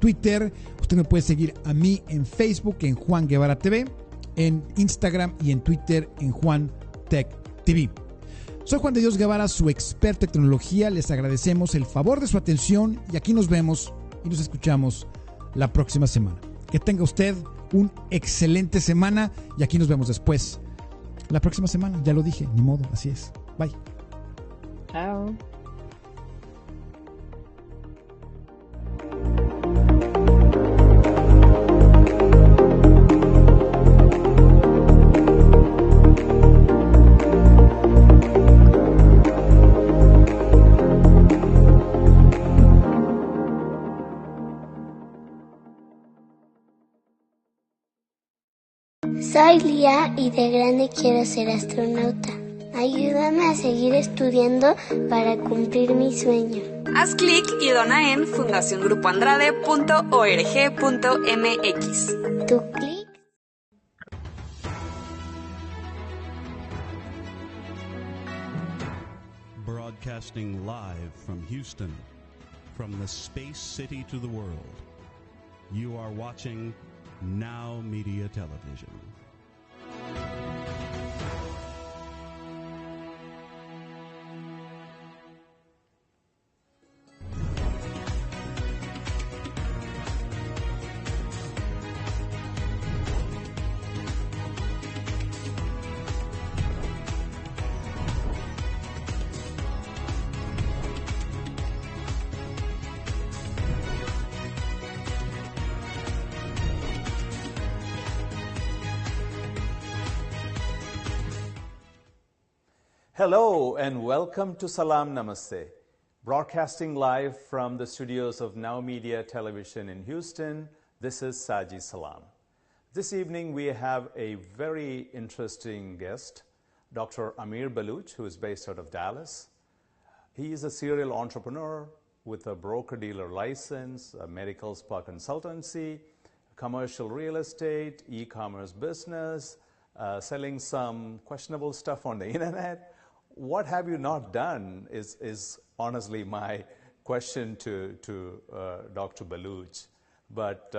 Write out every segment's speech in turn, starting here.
Twitter. Usted me puede seguir a mí en Facebook, en Juan Guevara TV, en Instagram y en Twitter en Juan Tech TV. Soy Juan de Dios Guevara, su experto en tecnología. Les agradecemos el favor de su atención y aquí nos vemos y nos escuchamos la próxima semana. Que tenga usted una excelente semana y aquí nos vemos después. La próxima semana, ya lo dije, ni modo, así es. Bye. Chao. Soy Lía y de grande quiero ser astronauta. Ayúdame a seguir estudiando para cumplir mi sueño. Haz clic y dona en fundaciongrupoandrade.org.mx. Tu clic. Broadcasting live from Houston, from the space city to the world. You are watching Now Media Television. Hello and welcome to Salaam Namaste, broadcasting live from the studios of Now Media Television in Houston. This is Saji Salam. This evening we have a very interesting guest, Dr. Amir Baluch, who is based out of Dallas. He is a serial entrepreneur with a broker-dealer license, a medical spa consultancy, commercial real estate, e-commerce business, selling some questionable stuff on the internet. What have you not done is honestly my question to Dr. Baluch. But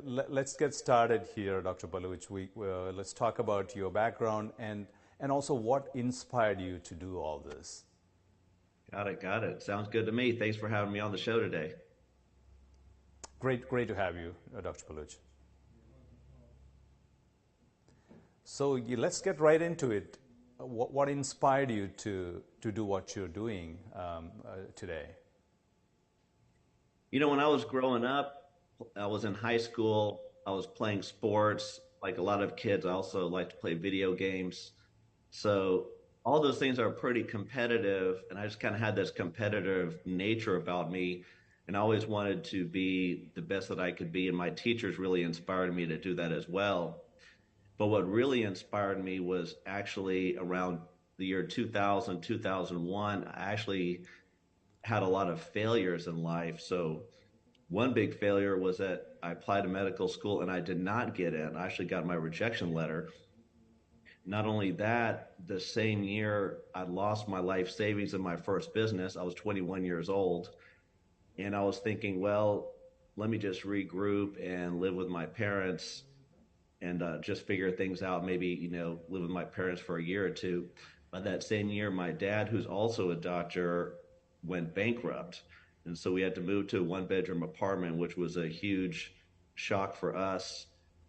let's get started here, Dr. Baluch. Let's talk about your background and also what inspired you to do all this. Got it. Sounds good to me. Thanks for having me on the show today. Great to have you, Dr. Baluch. So let's get right into it. What inspired you to do what you're doing today? You know, when I was growing up, I was in high school, I was playing sports. Like a lot of kids, I also like to play video games. So all those things are pretty competitive, and I just kind of had this competitive nature about me, and I always wanted to be the best that I could be, and my teachers really inspired me to do that as well. But what really inspired me was actually around the year 2000, 2001, I actually had a lot of failures in life. So one big failure was that I applied to medical school and I did not get in. I actually got my rejection letter. Not only that, the same year I lost my life savings in my first business. I was 21 years old. And I was thinking, well, let me just regroup and live with my parents and just figure things out, maybe, live with my parents for a year or two. By that same year, my dad, who's also a doctor, went bankrupt. And so we had to move to a one-bedroom apartment, which was a huge shock for us.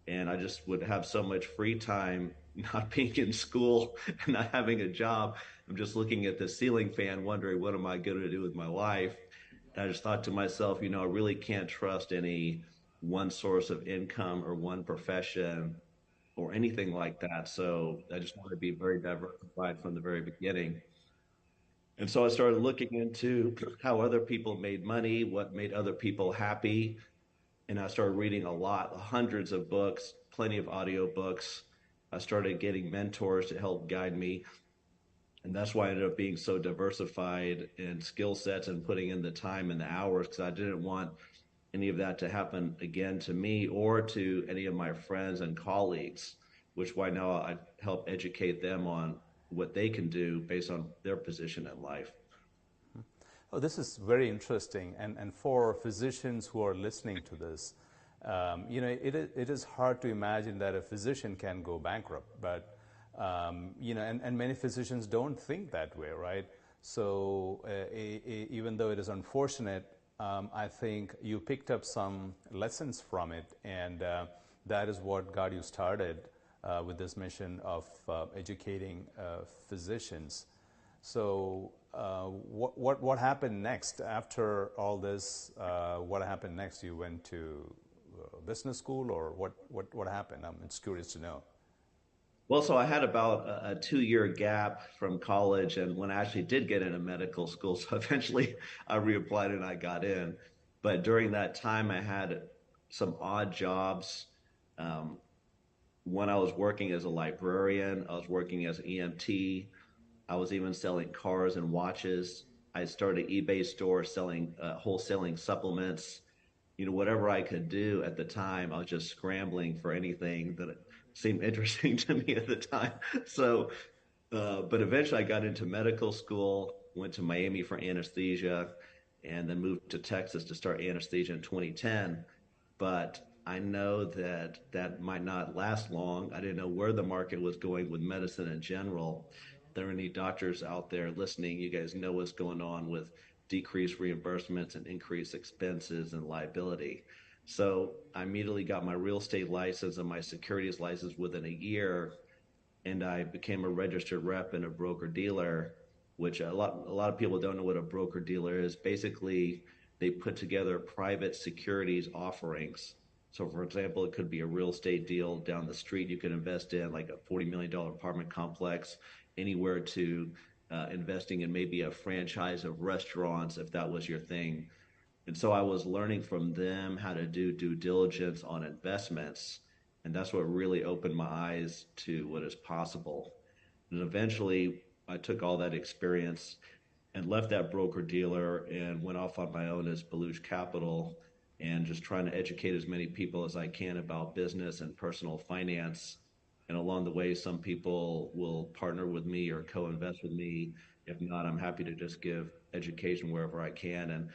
And I just would have so much free time, not being in school and not having a job. I'm just looking at the ceiling fan, wondering, what am I going to do with my life? And I just thought to myself, I really can't trust any one source of income or one profession or anything like that. So I just wanted to be very diversified from the very beginning. And so I started looking into how other people made money, what made other people happy. And I started reading a lot, hundreds of books, plenty of audio books. I started getting mentors to help guide me. And that's why I ended up being so diversified in skill sets and putting in the time and the hours, because I didn't want any of that to happen again to me or to any of my friends and colleagues, which why now I help educate them on what they can do based on their position in life. Oh, this is very interesting. And for physicians who are listening to this, it is hard to imagine that a physician can go bankrupt. But, and many physicians don't think that way, right? So even though it is unfortunate, I think you picked up some lessons from it. And that is what got you started with this mission of educating physicians. So what happened next after all this? What happened next? You went to business school, or what happened? I'm just curious to know. Well, so I had about a 2-year gap from college, and when I actually did get into medical school, so eventually I reapplied and I got in. But during that time, I had some odd jobs. When I was working as a librarian, I was working as an EMT. I was even selling cars and watches. I started an eBay store selling, wholesaling supplements. Whatever I could do at the time, I was just scrambling for anything that seemed interesting to me at the time. So, but eventually I got into medical school, went to Miami for anesthesia, and then moved to Texas to start anesthesia in 2010. But I know that might not last long. I didn't know where the market was going with medicine in general. If there are any doctors out there listening, you guys know what's going on with decreased reimbursements and increased expenses and liability. So I immediately got my real estate license and my securities license within a year, and I became a registered rep and a broker dealer, which a lot of people don't know what a broker dealer is. Basically, they put together private securities offerings. So, for example, it could be a real estate deal down the street you could invest in, like a $40 million apartment complex, anywhere to investing in maybe a franchise of restaurants, if that was your thing. And so I was learning from them how to do due diligence on investments. And that's what really opened my eyes to what is possible. And eventually I took all that experience and left that broker dealer and went off on my own as Belush Capital, and just trying to educate as many people as I can about business and personal finance. And along the way, some people will partner with me or co-invest with me. If not, I'm happy to just give education wherever I can. And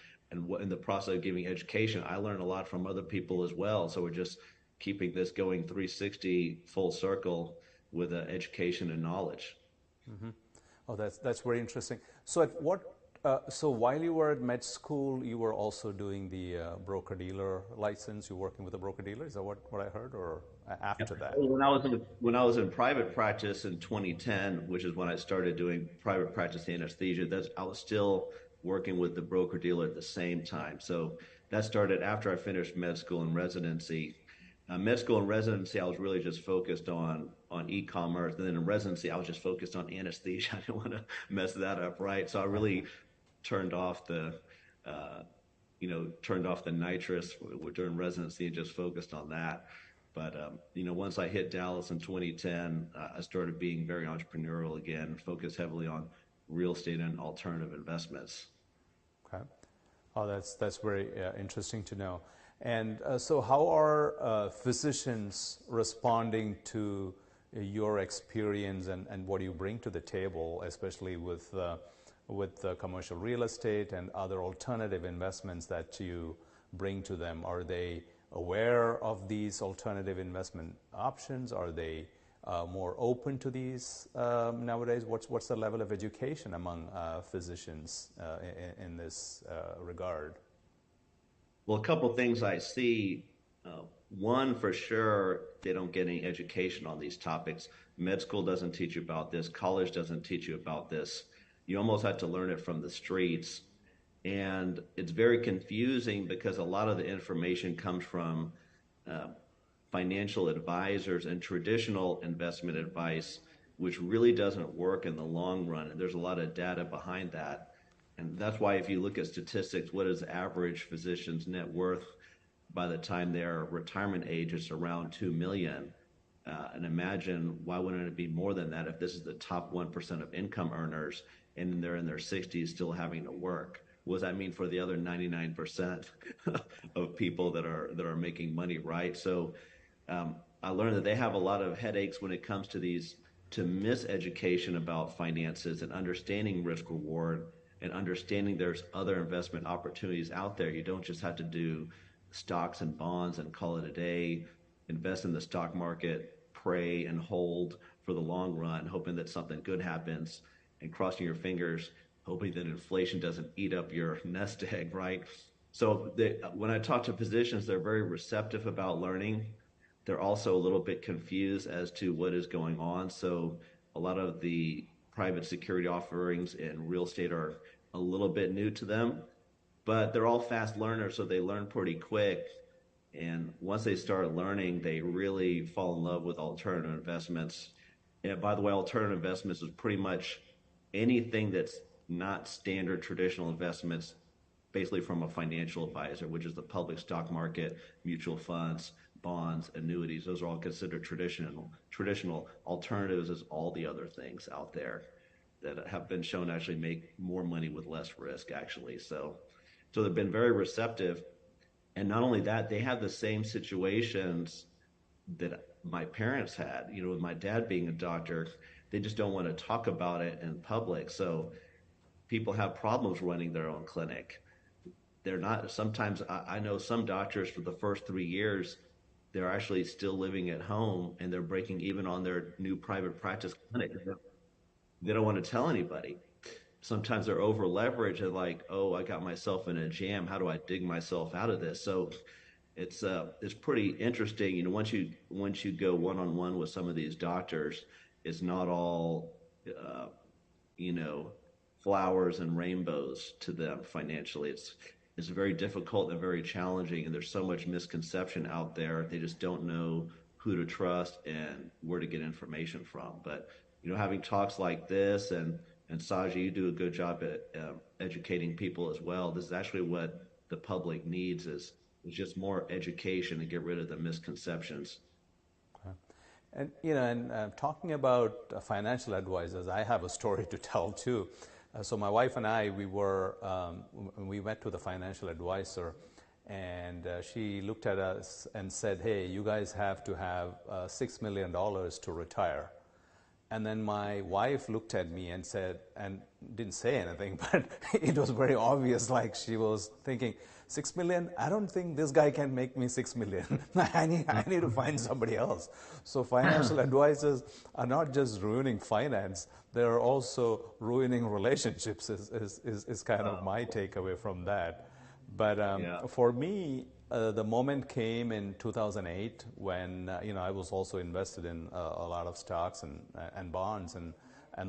in the process of giving education, I learn a lot from other people as well. So we're just keeping this going 360 full circle with education and knowledge. Mm-hmm. Oh, that's very interesting. So so while you were at med school, you were also doing the broker-dealer license? You were working with a broker-dealer? Is that what I heard, or after that? When I was in private practice in 2010, which is when I started doing private practice anesthesia, I was still working with the broker-dealer at the same time. So that started after I finished med school and residency. Med school and residency, I was really just focused on e-commerce. And then in residency, I was just focused on anesthesia. I didn't want to mess that up, right? So I really turned off the nitrous during residency and just focused on that. But, once I hit Dallas in 2010, I started being very entrepreneurial again, focused heavily on real estate and alternative investments. Okay. Oh, that's very interesting to know. And so how are physicians responding to your experience and what you bring to the table, especially with commercial real estate and other alternative investments that you bring to them? Are they aware of these alternative investment options? Are they more open to these nowadays? What's the level of education among physicians in this regard? Well, a couple things I see. One, for sure, they don't get any education on these topics. Med school doesn't teach you about this. College doesn't teach you about this. You almost have to learn it from the streets. And it's very confusing because a lot of the information comes from financial advisors and traditional investment advice, which really doesn't work in the long run. And there's a lot of data behind that. And that's why if you look at statistics, what is the average physician's net worth by the time their retirement age is around $2 million? And imagine, why wouldn't it be more than that if this is the top 1% of income earners and they're in their 60s still having to work? What does that mean for the other 99% of people that are making money, right? So I learned that they have a lot of headaches when it comes to miseducation about finances and understanding risk reward. and understanding there's other investment opportunities out there. You don't just have to do stocks and bonds and call it a day, invest in the stock market, pray and hold for the long run, hoping that something good happens, and crossing your fingers, hoping that inflation doesn't eat up your nest egg, right? So when I talk to physicians, they're very receptive about learning. They're also a little bit confused as to what is going on. So a lot of the private security offerings in real estate are a little bit new to them, but they're all fast learners, so they learn pretty quick. And once they start learning, they really fall in love with alternative investments. And by the way, alternative investments is pretty much anything that's not standard traditional investments, basically from a financial advisor, which is the public stock market, mutual funds, bonds, annuities. Those are all considered traditional. Traditional alternatives is all the other things out there that have been shown to actually make more money with less risk, actually. So they've been very receptive. And not only that, they have the same situations that my parents had, with my dad being a doctor. They just don't want to talk about it in public. So people have problems running their own clinic. They're not, sometimes I know some doctors for the first 3 years, they're actually still living at home and they're breaking even on their new private practice clinic. They don't want to tell anybody. Sometimes they're over leveraged and like, oh, I got myself in a jam. How do I dig myself out of this? So it's pretty interesting. Once you go one-on-one with some of these doctors, it's not all, flowers and rainbows to them financially. It's very difficult and very challenging, and there's so much misconception out there. They just don't know who to trust and where to get information from. But having talks like this, and Saji, you do a good job at educating people as well. This is actually what the public needs is just more education to get rid of the misconceptions. And talking about financial advisors, I have a story to tell too. So my wife and I, we went to the financial advisor, and she looked at us and said, "Hey, you guys have to have $6 million to retire." And then my wife looked at me and said, and didn't say anything, but it was very obvious, like she was thinking, 6 million? I don't think this guy can make me 6 million. I need to find somebody else. So financial advisors are not just ruining finance, they're also ruining relationships is kind of my takeaway from that. But for me, the moment came in 2008 when I was also invested in a lot of stocks and bonds, and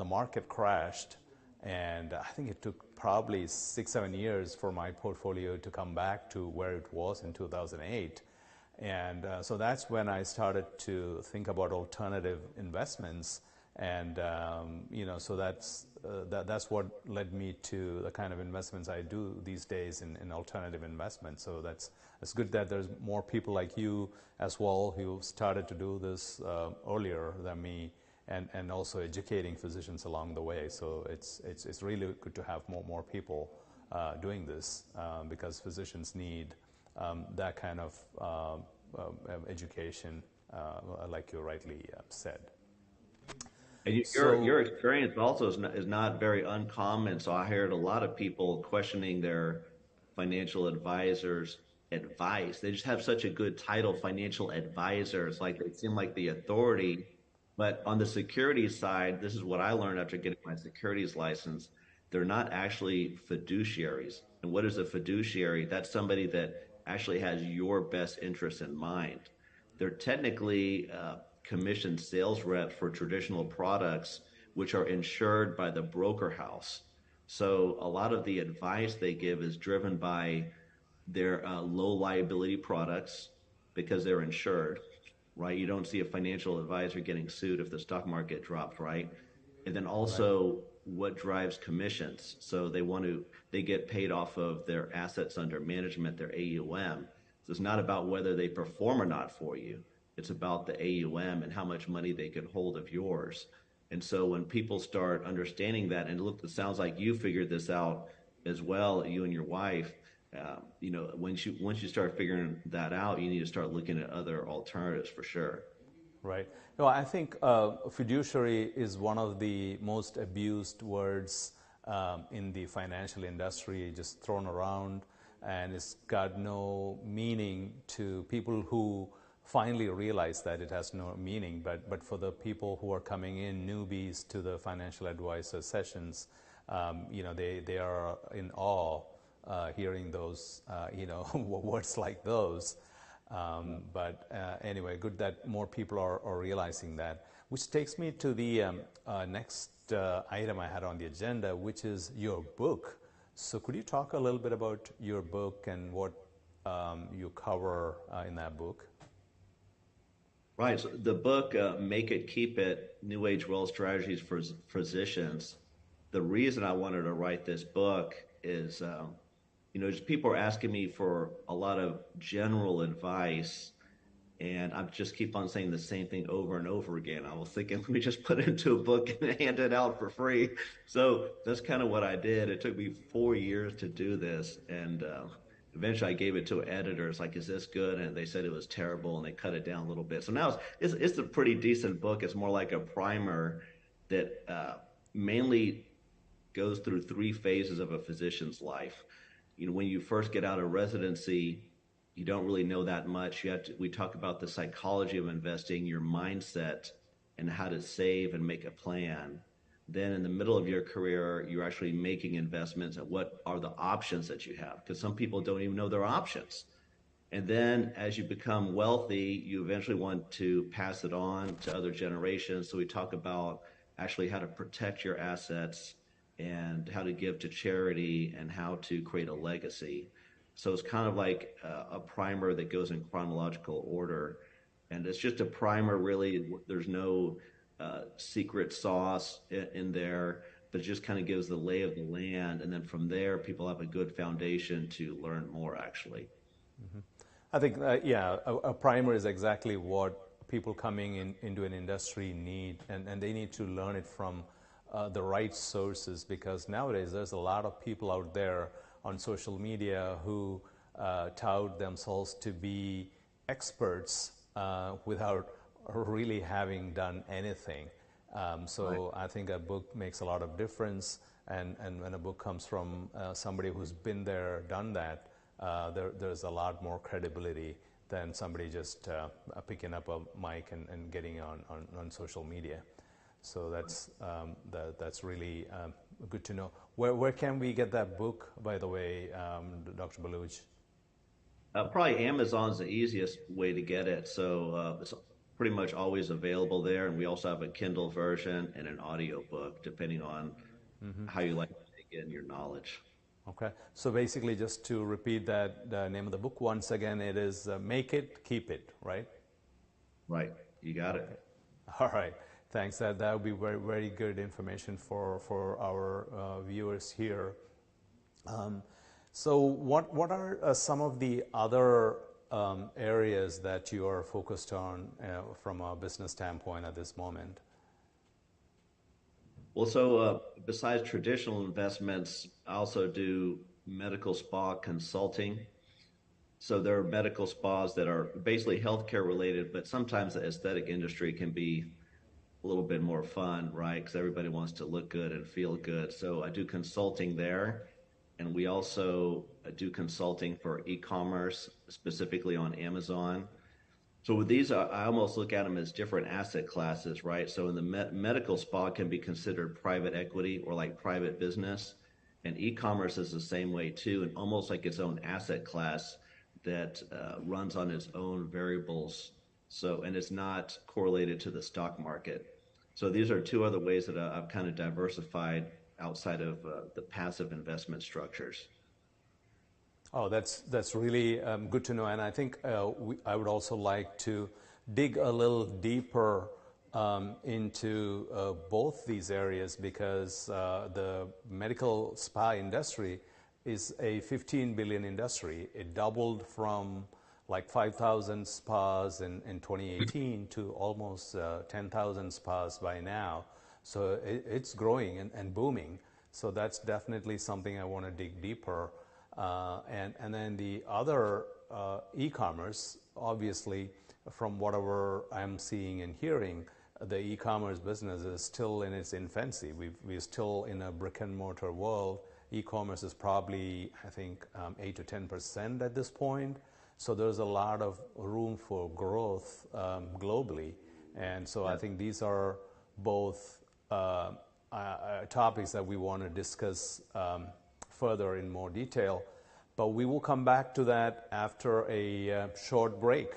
the market crashed, and I think it took probably 6-7 years for my portfolio to come back to where it was in 2008, and so that's when I started to think about alternative investments, and so that's what led me to the kind of investments I do these days in alternative investments. So it's good that there's more people like you as well who started to do this earlier than me, and also educating physicians along the way. So it's really good to have more people doing this because physicians need that kind of education, like you rightly said. And your experience also is not very uncommon. So I heard a lot of people questioning their financial advisors' advice. They just have such a good title, financial advisor. It's like they seem like the authority. But on the securities side, this is what I learned after getting my securities license. They're not actually fiduciaries. And what is a fiduciary? That's somebody that actually has your best interest in mind. They're technically commissioned sales rep for traditional products, which are insured by the broker house. So a lot of the advice they give is driven by their low liability products because they're insured, right? You don't see a financial advisor getting sued if the stock market drops, right? And then also what drives commissions. So they get paid off of their assets under management, their AUM. So it's not about whether they perform or not for you. It's about the AUM and how much money they can hold of yours. And so when people start understanding that, and look, it sounds like you figured this out as well, you and your wife, once you start figuring that out, you need to start looking at other alternatives for sure. Right. No, I think fiduciary is one of the most abused words in the financial industry, just thrown around, and it's got no meaning to people who finally realize that it has no meaning. But for the people who are coming in, newbies to the financial advisor sessions, they are in awe hearing those, words like those. Anyway, good that more people are realizing that. Which takes me to the next item I had on the agenda, which is your book. So could you talk a little bit about your book and what you cover in that book? Right. So the book, Make It, Keep It, New Age Wealth Strategies for Physicians. The reason I wanted to write this book is, just people are asking me for a lot of general advice, and I just keep on saying the same thing over and over again. I was thinking, let me just put it into a book and hand it out for free. So that's kind of what I did. It took me 4 years to do this, and eventually I gave it to editors, like, is this good? And they said it was terrible, and they cut it down a little bit. So now it's a pretty decent book. It's more like a primer that mainly goes through 3 phases of a physician's life. When you first get out of residency, you don't really know that much. We talk about the psychology of investing, your mindset, and how to save and make a plan. Then in the middle of your career, you're actually making investments and what are the options that you have, because some people don't even know their options. And then as you become wealthy, you eventually want to pass it on to other generations. So we talk about actually how to protect your assets and how to give to charity and how to create a legacy. So it's kind of like a primer that goes in chronological order. And it's just a primer, really. There's no secret sauce in there, but it just kind of gives the lay of the land. And then from there, people have a good foundation to learn more, actually. Mm-hmm. I think, a primer is exactly what people coming into an industry need, and they need to learn it from the right sources, because nowadays there's a lot of people out there on social media who tout themselves to be experts without really having done anything. Right. I think a book makes a lot of difference, and when a book comes from somebody who's been there, done that, there's a lot more credibility than somebody just picking up a mic and getting on social media. So that's really good to know. Where can we get that book, by the way, Dr. Baluch? Probably Amazon's the easiest way to get it. So it's pretty much always available there. And we also have a Kindle version and an audio book, depending on how you like to take in your knowledge. Okay. So basically, just to repeat that, the name of the book once again, it is Make It, Keep It, right? Right. You got it. Okay. All right. Thanks. That would be very, very good information for our viewers here. So what are some of the other areas that you are focused on from a business standpoint at this moment? Well, so besides traditional investments, I also do medical spa consulting. So there are medical spas that are basically healthcare related, but sometimes the aesthetic industry can be a little bit more fun, right? Because everybody wants to look good and feel good. So I do consulting there. And we also do consulting for e-commerce, specifically on Amazon. So with these, I almost look at them as different asset classes, right? So in the medical spa can be considered private equity or like private business. And e-commerce is the same way too, and almost like its own asset class that runs on its own variables. So, and it's not correlated to the stock market. So these are 2 other ways that I've kind of diversified outside of the passive investment structures. Oh, that's really good to know. And I think I would also like to dig a little deeper into both these areas, because the medical spa industry is a 15 billion industry. It doubled from like 5,000 spas in 2018 to almost 10,000 spas by now. So it's growing and booming. So that's definitely something I want to dig deeper. And then the other e-commerce, obviously, from whatever I'm seeing and hearing, the e-commerce business is still in its infancy. We're still in a brick and mortar world. E-commerce is probably, I think, 8 to 10% at this point. So there's a lot of room for growth globally. And so I think these are both topics that we want to discuss further in more detail. But we will come back to that after a short break.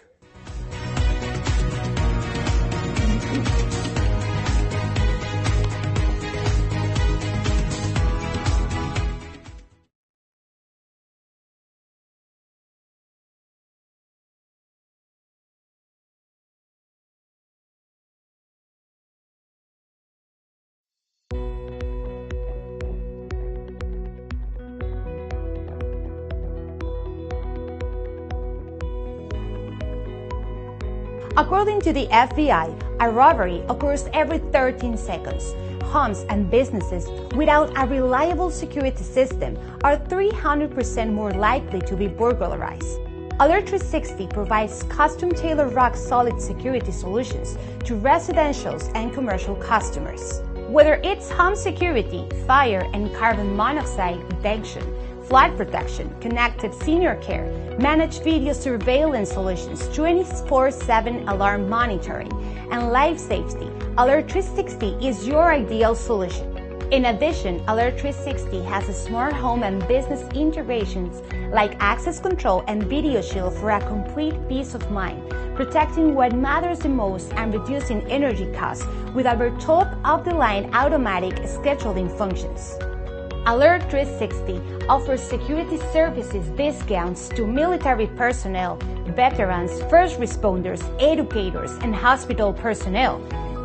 According to the FBI, a robbery occurs every 13 seconds. Homes and businesses without a reliable security system are 300% more likely to be burglarized. Alert 360 provides custom-tailored rock-solid security solutions to residential and commercial customers. Whether it's home security, fire and carbon monoxide detection, flood protection, connected senior care, managed video surveillance solutions, 24/7 alarm monitoring, and life safety, Alert 360 is your ideal solution. In addition, Alert 360 has smart home and business integrations like access control and video shield for a complete peace of mind, protecting what matters the most and reducing energy costs with our top-of-the-line automatic scheduling functions. Alert 360 offers security services discounts to military personnel, veterans, first responders, educators, and hospital personnel.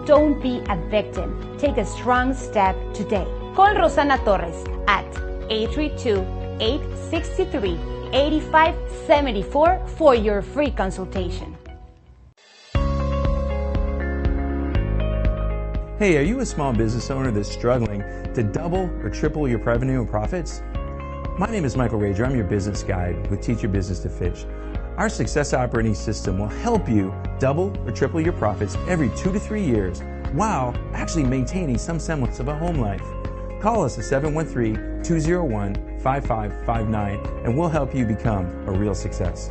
Don't be a victim. Take a strong step today. Call Rosana Torres at 832-863-8574 for your free consultation. Hey, are you a small business owner that's struggling to double or triple your revenue and profits? My name is Michael Rager. I'm your business guide with Teach Your Business to Fish. Our success operating system will help you double or triple your profits every 2 to 3 years while actually maintaining some semblance of a home life. Call us at 713-201-5559 and we'll help you become a real success.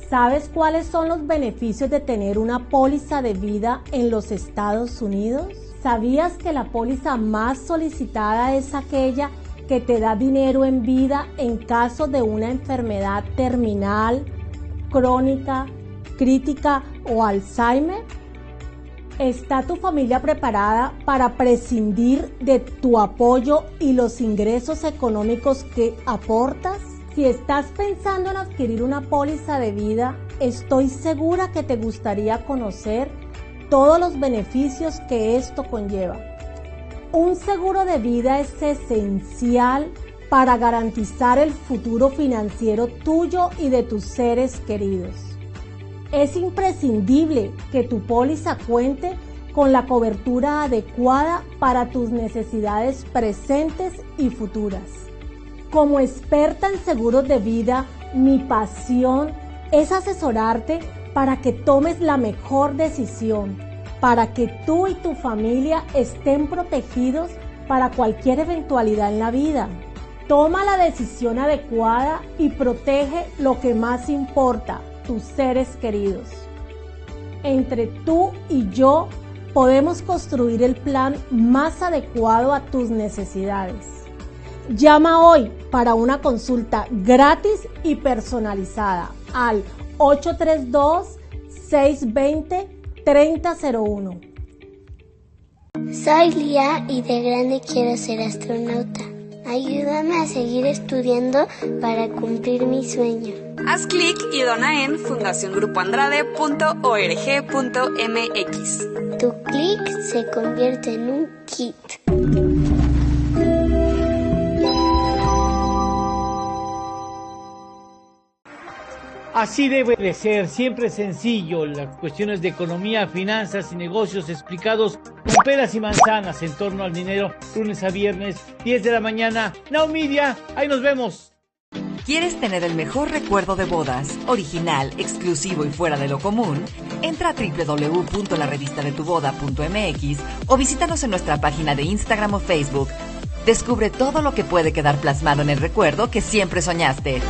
¿Sabes cuáles son los beneficios de tener una póliza de vida en los Estados Unidos? ¿Sabías que la póliza más solicitada es aquella que te da dinero en vida en caso de una enfermedad terminal, crónica, crítica o Alzheimer? ¿Está tu familia preparada para prescindir de tu apoyo y los ingresos económicos que aportas? Si estás pensando en adquirir una póliza de vida, estoy segura que te gustaría conocer todos los beneficios que esto conlleva. Un seguro de vida es esencial para garantizar el futuro financiero tuyo y de tus seres queridos. Es imprescindible que tu póliza cuente con la cobertura adecuada para tus necesidades presentes y futuras. Como experta en seguros de vida, mi pasión es asesorarte para que tomes la mejor decisión, para que tú y tu familia estén protegidos para cualquier eventualidad en la vida. Toma la decisión adecuada y protege lo que más importa, tus seres queridos. Entre tú y yo podemos construir el plan más adecuado a tus necesidades. Llama hoy para una consulta gratis y personalizada al 832-620-3001. Soy Lía y de grande quiero ser astronauta. Ayúdame a seguir estudiando para cumplir mi sueño. Haz clic y dona en fundaciongrupoandrade.org.mx. Tu clic se convierte en un kit. Así debe de ser, siempre sencillo, las cuestiones de economía, finanzas y negocios explicados con peras y manzanas en torno al dinero, lunes a viernes, 10 de la mañana. Now Media, ahí nos vemos. ¿Quieres tener el mejor recuerdo de bodas, original, exclusivo y fuera de lo común? Entra a www.larevistadetuboda.mx o visítanos en nuestra página de Instagram o Facebook. Descubre todo lo que puede quedar plasmado en el recuerdo que siempre soñaste.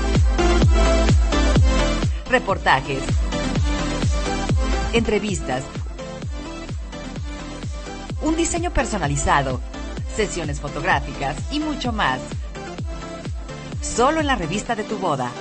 Reportajes, entrevistas, un diseño personalizado, sesiones fotográficas y mucho más. Solo en la revista de tu boda.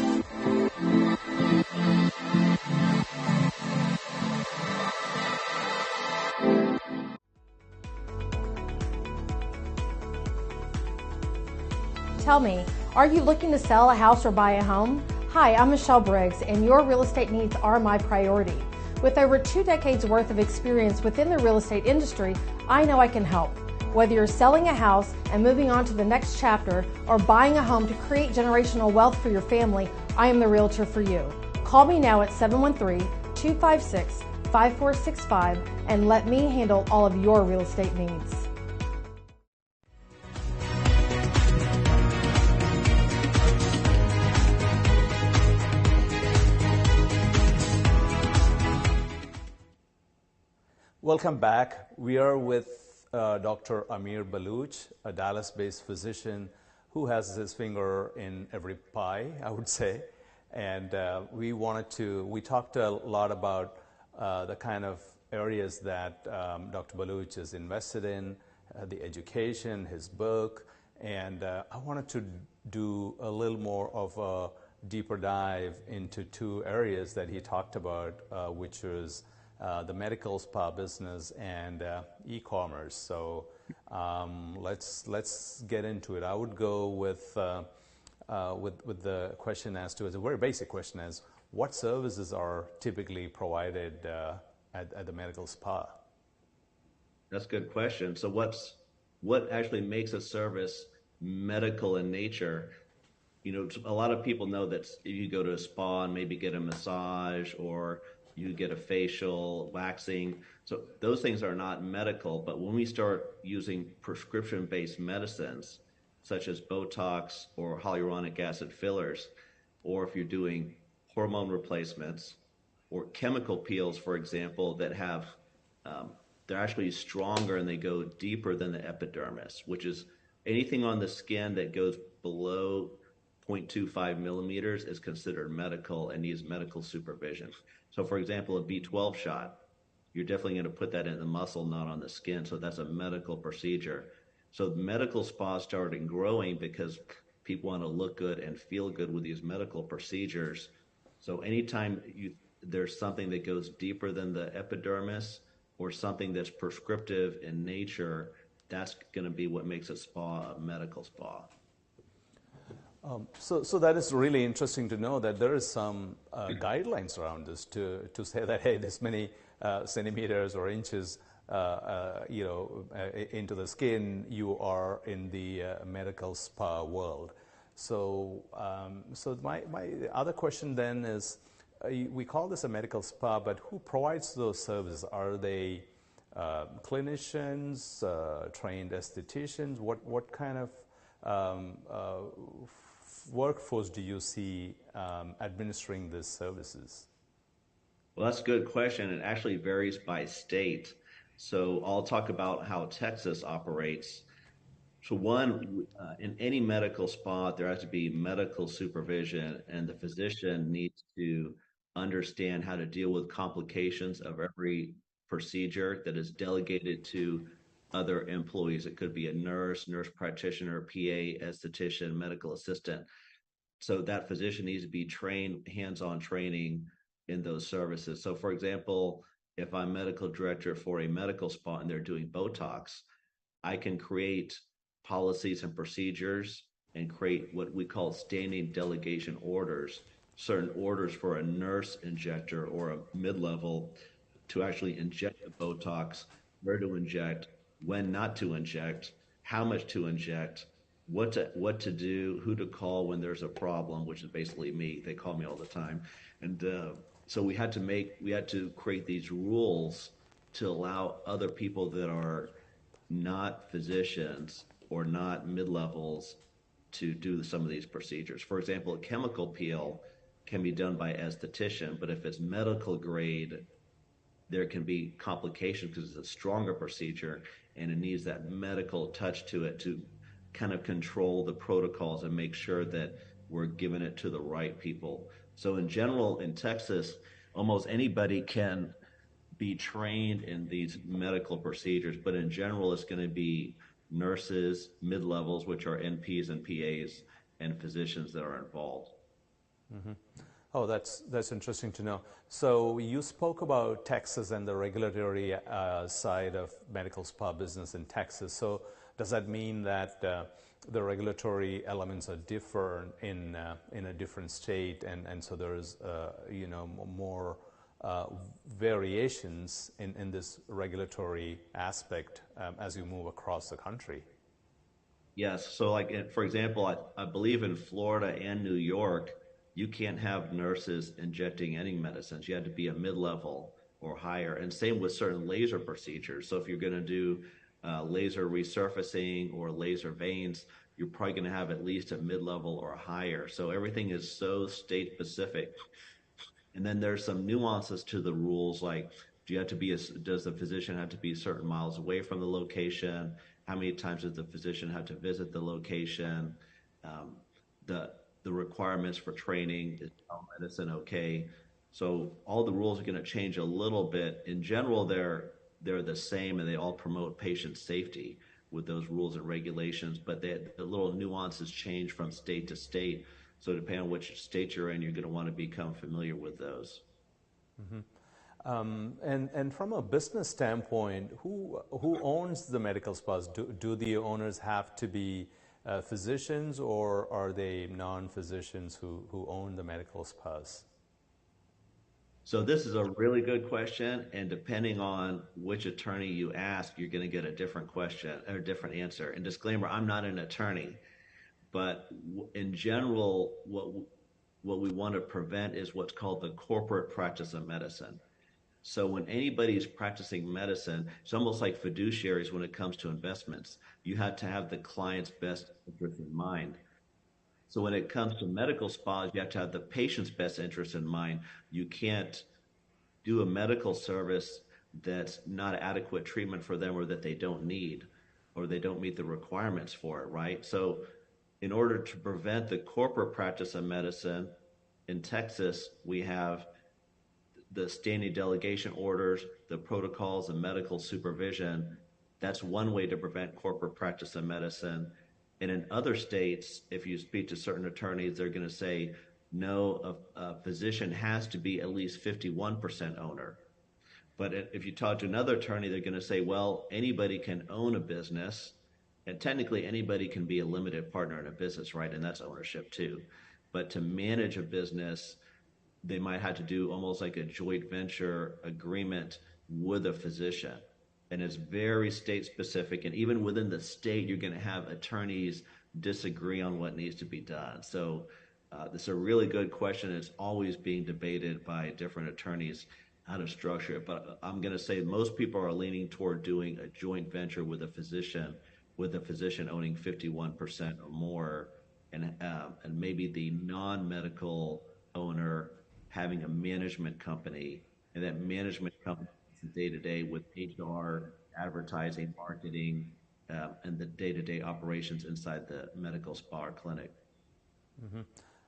Tell me, are you looking to sell a house or buy a home? Hi, I'm Michelle Briggs, and your real estate needs are my priority. With over 2 decades worth of experience within the real estate industry, I know I can help. Whether you're selling a house and moving on to the next chapter or buying a home to create generational wealth for your family, I am the realtor for you. Call me now at 713-256-5465 and let me handle all of your real estate needs. Welcome back. We are with Dr. Amir Baluch, a Dallas-based physician who has his finger in every pie, I would say. And we talked a lot about the kind of areas that Dr. Baluch is invested in, the education, his book, and I wanted to do a little more of a deeper dive into 2 areas that he talked about, which was the medical spa business and e-commerce. So let's get into it. I would go with the question as to, as a very basic question, as what services are typically provided at the medical spa? That's a good question. So what actually makes a service medical in nature? You know, a lot of people know that if you go to a spa and maybe get a massage or you get a facial, waxing. So those things are not medical, but when we start using prescription-based medicines, such as Botox or hyaluronic acid fillers, or if you're doing hormone replacements or chemical peels, for example, that have, they're actually stronger and they go deeper than the epidermis, which is anything on the skin that goes below 0.25 millimeters is considered medical and needs medical supervision. So for example, a B12 shot, you're definitely going to put that in the muscle, not on the skin. So that's a medical procedure. So medical spas started growing because people want to look good and feel good with these medical procedures. So anytime there's something that goes deeper than the epidermis or something that's prescriptive in nature, that's going to be what makes a spa a medical spa. So that is really interesting to know that there is some guidelines around this to say that, hey, this many centimeters or inches into the skin, you are in the medical spa world. So my other question then is, we call this a medical spa, but who provides those services? Are they clinicians, trained estheticians? What kind of workforce do you see administering these services? Well, that's a good question. It actually varies by state. So I'll talk about how Texas operates. So one, in any medical spa, there has to be medical supervision, and the physician needs to understand how to deal with complications of every procedure that is delegated to other employees. It could be a nurse practitioner, PA, esthetician, medical assistant. So that physician needs to be trained, hands-on training in those services. So for example, if I'm medical director for a medical spa and they're doing Botox, I can create policies and procedures and create what we call standing delegation orders, certain orders for a nurse injector or a mid-level to actually inject the Botox, where to inject, when not to inject, how much to inject, what to do, who to call when there's a problem, which is basically me. They call me all the time. And so we had to create these rules to allow other people that are not physicians or not mid-levels to do some of these procedures. For example, a chemical peel can be done by esthetician, but if it's medical grade, there can be complications because it's a stronger procedure and it needs that medical touch to it to kind of control the protocols and make sure that we're giving it to the right people. So in general, in Texas, almost anybody can be trained in these medical procedures, but in general, it's going to be nurses, mid-levels, which are NPs and PAs, and physicians that are involved. Mm-hmm. Oh, that's interesting to know. So you spoke about Texas and the regulatory side of medical spa business in Texas. So does that mean that the regulatory elements are different in a different state, and so there's more variations in this regulatory aspect as you move across the country? Yes. So like, for example, I believe in Florida and New York, you can't have nurses injecting any medicines. You have to be a mid-level or higher. And same with certain laser procedures. So if you're going to do laser resurfacing or laser veins, you're probably going to have at least a mid-level or higher. So everything is so state-specific. And then there's some nuances to the rules, like does the physician have to be certain miles away from the location? How many times does the physician have to visit the location? The requirements for training, is telemedicine okay? So all the rules are going to change a little bit. In general, they're the same, and they all promote patient safety with those rules and regulations, but the little nuances change from state to state. So depending on which state you're in, you're going to want to become familiar with those. Mm-hmm. And from a business standpoint, who owns the medical spas? Do the owners have to be physicians, or are they non-physicians who own the medical spas? So this is a really good question, and depending on which attorney you ask, you're going to get a different question or a different answer. And disclaimer, I'm not an attorney, but in general, what we want to prevent is what's called the corporate practice of medicine. So when anybody's practicing medicine, it's almost like fiduciaries when it comes to investments. You have to have the client's best interest in mind. So when it comes to medical spas, you have to have the patient's best interest in mind. You can't do a medical service that's not adequate treatment for them, or that they don't need, or they don't meet the requirements for it, right? So in order to prevent the corporate practice of medicine, in Texas, we have the standing delegation orders, the protocols, and medical supervision. That's one way to prevent corporate practice of medicine. And in other states, if you speak to certain attorneys, they're going to say, no, a physician has to be at least 51% owner. But if you talk to another attorney, they're going to say, well, anybody can own a business, and technically anybody can be a limited partner in a business, right? And that's ownership too. But to manage a business, they might have to do almost like a joint venture agreement with a physician. And it's very state specific. And even within the state, you're going to have attorneys disagree on what needs to be done. So this is a really good question. It's always being debated by different attorneys how to structure it. But I'm going to say most people are leaning toward doing a joint venture with a physician owning 51% or more, and maybe the non-medical owner having a management company, and that management company day-to-day with HR, advertising, marketing, and the day-to-day operations inside the medical spa or clinic. Mm-hmm.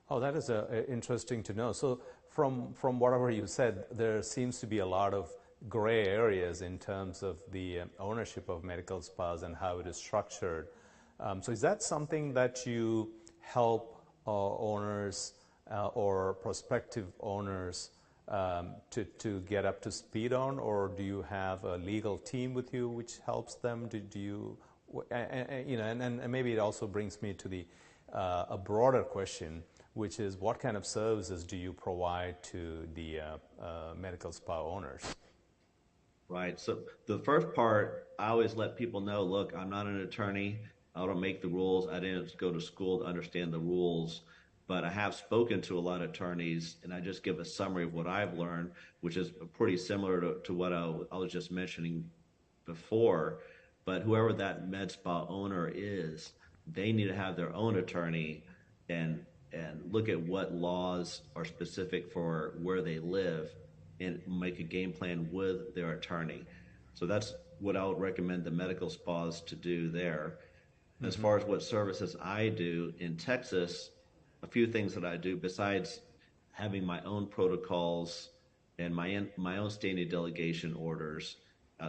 Oh, that is interesting to know. So from whatever you said, there seems to be a lot of gray areas in terms of the ownership of medical spas and how it is structured. So is that something that you help owners or prospective owners to get up to speed on, or do you have a legal team with you which helps them? Do you, and maybe it also brings me to a broader question, which is what kind of services do you provide to the medical spa owners? Right. So the first part, I always let people know, look, I'm not an attorney. I don't make the rules. I didn't go to school to understand the rules, but I have spoken to a lot of attorneys, and I just give a summary of what I've learned, which is pretty similar to what I was just mentioning before. But whoever that med spa owner is, they need to have their own attorney and look at what laws are specific for where they live and make a game plan with their attorney. So that's what I would recommend the medical spas to do there. As far as what services I do in Texas, a few things that I do besides having my own protocols and my own standing delegation orders.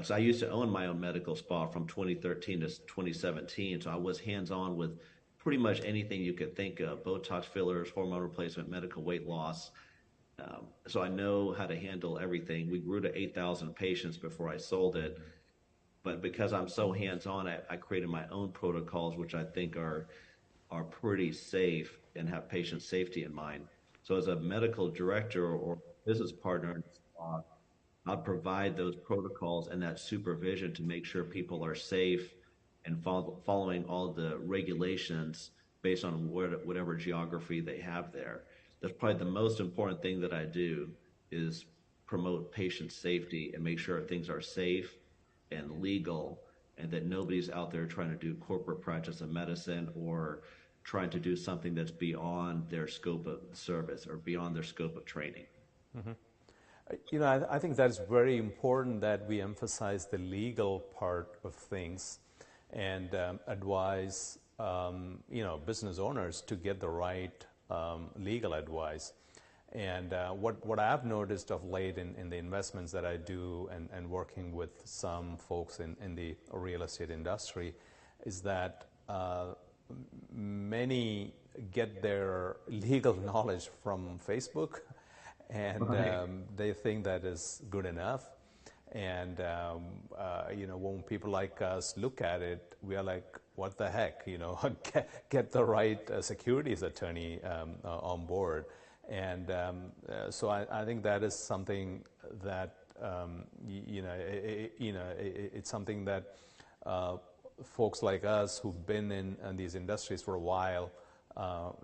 So I used to own my own medical spa from 2013 to 2017. So I was hands-on with pretty much anything you could think of: Botox fillers, hormone replacement, medical weight loss. So I know how to handle everything. We grew to 8,000 patients before I sold it. But because I'm so hands-on, I created my own protocols, which I think are pretty safe and have patient safety in mind. So as a medical director or business partner, I'll provide those protocols and that supervision to make sure people are safe and following all the regulations based on whatever geography they have there. That's probably the most important thing that I do, is promote patient safety and make sure things are safe and legal, and that nobody's out there trying to do corporate practice of medicine or trying to do something that's beyond their scope of service or beyond their scope of training. Mm-hmm. I think that's very important that we emphasize the legal part of things and advise, business owners to get the right legal advice. And what I've noticed of late in the investments that I do and working with some folks in the real estate industry is that many get their legal knowledge from Facebook, and they think that is good enough. And when people like us look at it, we are like, what the heck, get the right securities attorney on board. And so I think that is something that it's something that folks like us who've been in these industries for a while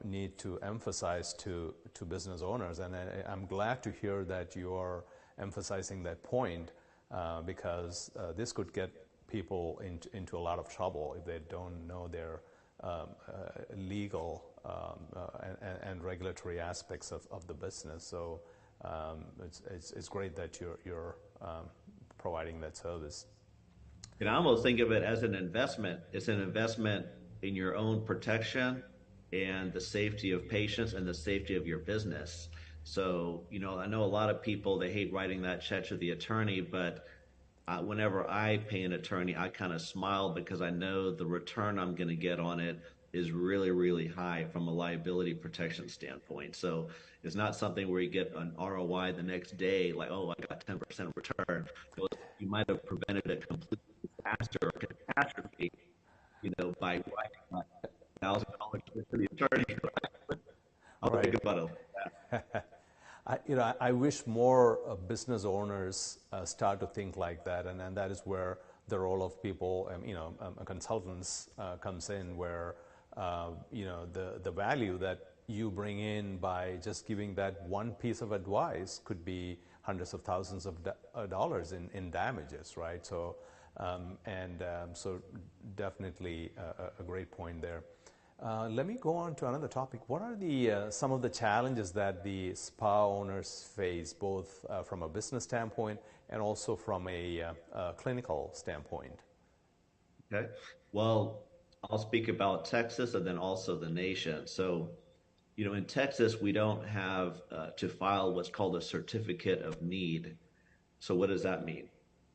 need to emphasize to business owners. And I'm glad to hear that you are emphasizing that point, because this could get people into a lot of trouble if they don't know their legal and regulatory aspects of the business. So it's great that you're providing that service. And I almost think of it as an investment. It's an investment in your own protection and the safety of patients and the safety of your business. So, I know a lot of people, they hate writing that check to the attorney, but whenever I pay an attorney, I kind of smile because I know the return I'm going to get on it is really, really high from a liability protection standpoint. So it's not something where you get an ROI the next day, like, oh, I got 10% return. Well, you might have prevented a complete disaster or catastrophe, by writing $1,000 to the attorney. I'll think about it. I wish more business owners start to think like that, and that is where the role of people, consultants comes in, where the value that you bring in by just giving that one piece of advice could be hundreds of thousands of dollars in damages, right? So, so definitely a great point there. Let me go on to another topic. What are some of the challenges that the spa owners face, both from a business standpoint and also from a clinical standpoint? Okay. Well, I'll speak about Texas and then also the nation. So, in Texas, we don't have to file what's called a certificate of need. So what does that mean?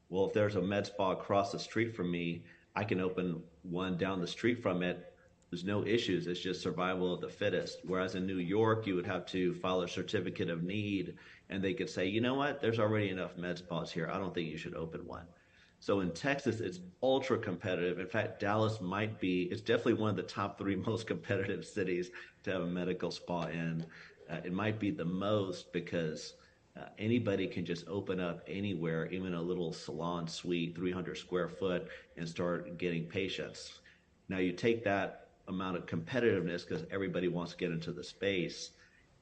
Well, if there's a med spa across the street from me, I can open one down the street from it. There's no issues. It's just survival of the fittest. Whereas in New York, you would have to file a certificate of need, and they could say, you know what, there's already enough med spas here. I don't think you should open one. So in Texas, it's ultra competitive. In fact, Dallas it's definitely one of the top 3 most competitive cities to have a medical spa in. It might be the most because anybody can just open up anywhere, even a little salon suite, 300 square foot, and start getting patients. Now you take that amount of competitiveness because everybody wants to get into the space,